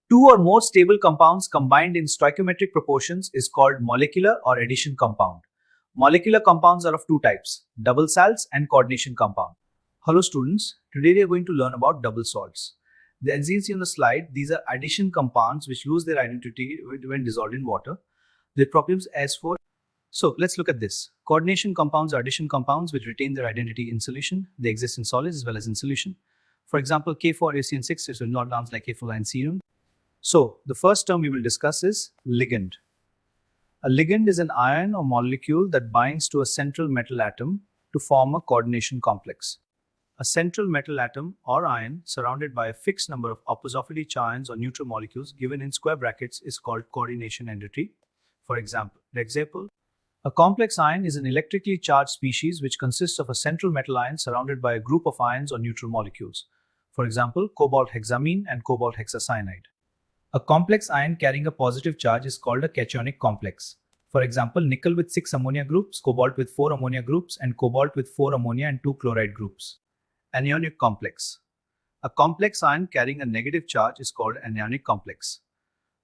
Two or more stable compounds combined in stoichiometric proportions is called molecular or addition compound. Molecular compounds are of two types, double salts and coordination compound. Hello students, today we are going to learn about double salts. As you can see on the slide, these are addition compounds which lose their identity when dissolved in water. Their properties as follows. So let's look at this. Coordination compounds are addition compounds which retain their identity in solution. They exist in solids as well as in solution. For example, K4ACN6 is not terms like K4 and serum. So the first term we will discuss is ligand. A ligand is an ion or molecule that binds to a central metal atom to form a coordination complex. A central metal atom or ion surrounded by a fixed number of oppositely charged ions or neutral molecules given in square brackets is called coordination entity. For example, a complex ion is an electrically charged species which consists of a central metal ion surrounded by a group of ions or neutral molecules. For example, cobalt hexamine and cobalt hexacyanide. A complex ion carrying a positive charge is called a cationic complex. For example, nickel with 6 ammonia groups, cobalt with 4 ammonia groups, and cobalt with 4 ammonia and 2 chloride groups. Anionic complex. A complex ion carrying a negative charge is called anionic complex.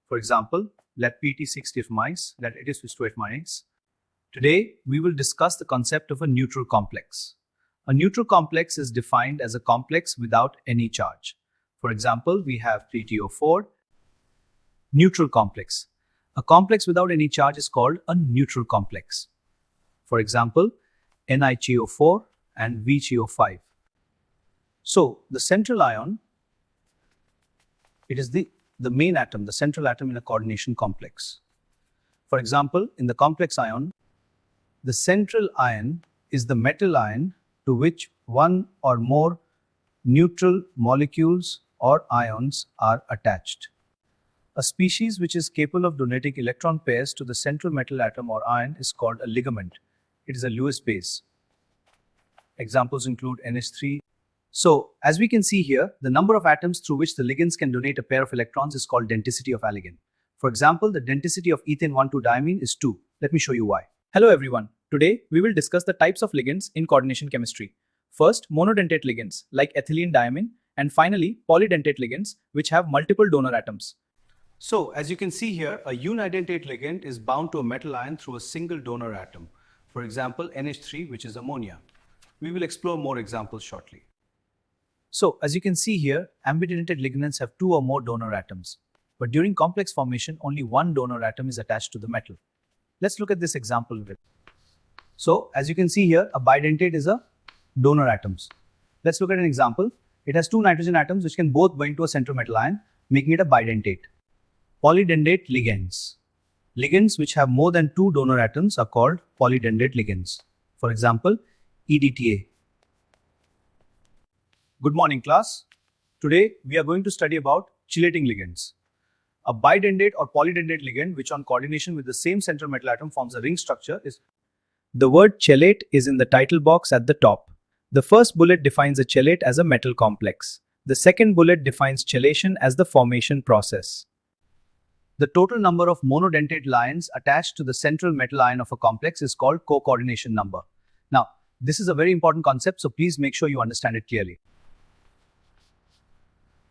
For example, let PT6 let it is 2F-. Today, we will discuss the concept of a neutral complex. A neutral complex is defined as a complex without any charge. For example, we have 3TO4. Neutral complex. A complex without any charge is called a neutral complex. For example, NiCO4 and VCO5. So, the central ion, it is the main atom, the central atom in a coordination complex. For example, in the complex ion, the central ion is the metal ion to which one or more neutral molecules or ions are attached. A species which is capable of donating electron pairs to the central metal atom or ion is called a ligament. It is a Lewis base. Examples include NH3. So, as we can see here, the number of atoms through which the ligands can donate a pair of electrons is called denticity of a ligand. For example, the denticity of ethane 1,2-diamine is 2. Let me show you why. Hello everyone. Today, we will discuss the types of ligands in coordination chemistry. First, monodentate ligands like ethylene-diamine, and finally, polydentate ligands which have multiple donor atoms. So, as you can see here, a unidentate ligand is bound to a metal ion through a single donor atom. For example, NH3, which is ammonia. We will explore more examples shortly. So, as you can see here, ambidentate ligands have 2 or more donor atoms. But during complex formation, only one donor atom is attached to the metal. Let's look at this example with. So, as you can see here, a bidentate is a donor atoms. Let's look at an example. It has 2 nitrogen atoms which can both bind to a central metal ion, making it a bidentate. Polydentate ligands. Ligands which have more than 2 donor atoms are called polydentate ligands. For example, EDTA. Good morning class. Today we are going to study about chelating ligands. A bidentate or polydentate ligand which on coordination with the same central metal atom forms a ring structure is. The word chelate is in the title box at the top. The first bullet defines a chelate as a metal complex. The second bullet defines chelation as the formation process. The total number of monodentate ions attached to the central metal ion of a complex is called co-coordination number. Now, this is a very important concept, so please make sure you understand it clearly.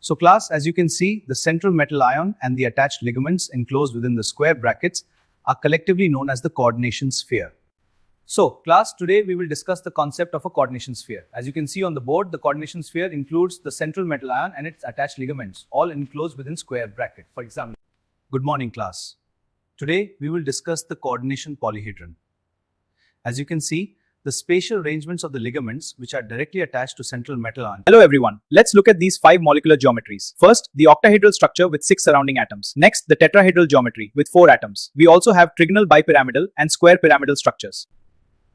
So class, as you can see, the central metal ion and the attached ligaments enclosed within the square brackets are collectively known as the coordination sphere. So class, today we will discuss the concept of a coordination sphere. As you can see on the board, the coordination sphere includes the central metal ion and its attached ligaments, all enclosed within square bracket. For example, good morning class. Today we will discuss the coordination polyhedron. As you can see, the spatial arrangements of the ligaments which are directly attached to central metal ion. Hello everyone. Let's look at these 5 molecular geometries. First, the octahedral structure with 6 surrounding atoms. Next, the tetrahedral geometry with 4 atoms. We also have trigonal bipyramidal and square pyramidal structures.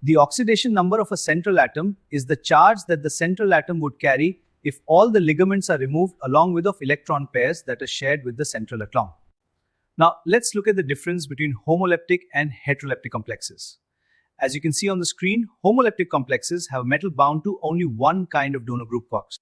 The oxidation number of a central atom is the charge that the central atom would carry if all the ligaments are removed along with of electron pairs that are shared with the central atom. Now, let's look at the difference between homoleptic and heteroleptic complexes. As you can see on the screen, homoleptic complexes have metal bound to only one kind of donor group box.